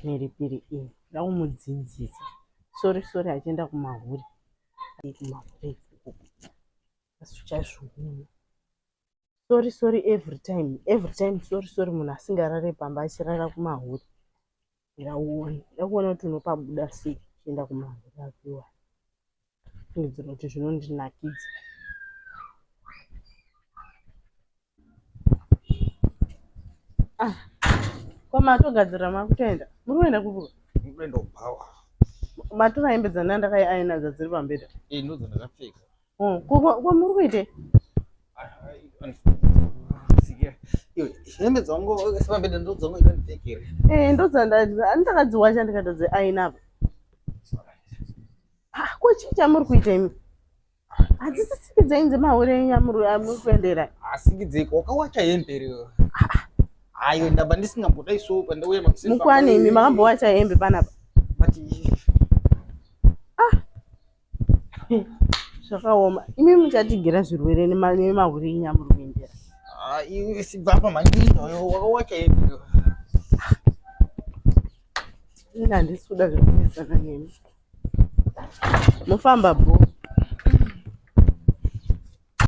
mhiripiri iyi ndakumudzinzisa sori achienda kumahuri sori every time sori munhu asingarare pamba achirara kumahuri. Ndakuona kuti unopabuda sei chienda kumahuri apiwa fungidzira kuti zvinondinakidza. Kwamatogadzira makutoenda muri kuenda kuruka Mkwenda ubhawa. matora hembe dzana ndakaainadzo dziri pambeda Ndo dzandakapfeka. Kwamuri kuite Hembe dzangu sepambeda ndo dzangu ndandipfekere. ndakadziwacha ndikatodziaina apa. Kochicha muri kuita imi hadzisisikidzei dzemahuri enyu amuri kuendera Asikidzeko wakawacha hembe rero. Ayo ndaba ndisingamboda iso pandauya makuseni. Mukwane imi makambowacha hembe panapa. Zvakaoma. Imi muchatigira zvirwere nemahuri enyu amuri kuendera. Iwe sibva apa manyindo wakawacha hembe. Ina handisi kuda zvekunetsana nemi. Mufamba bho.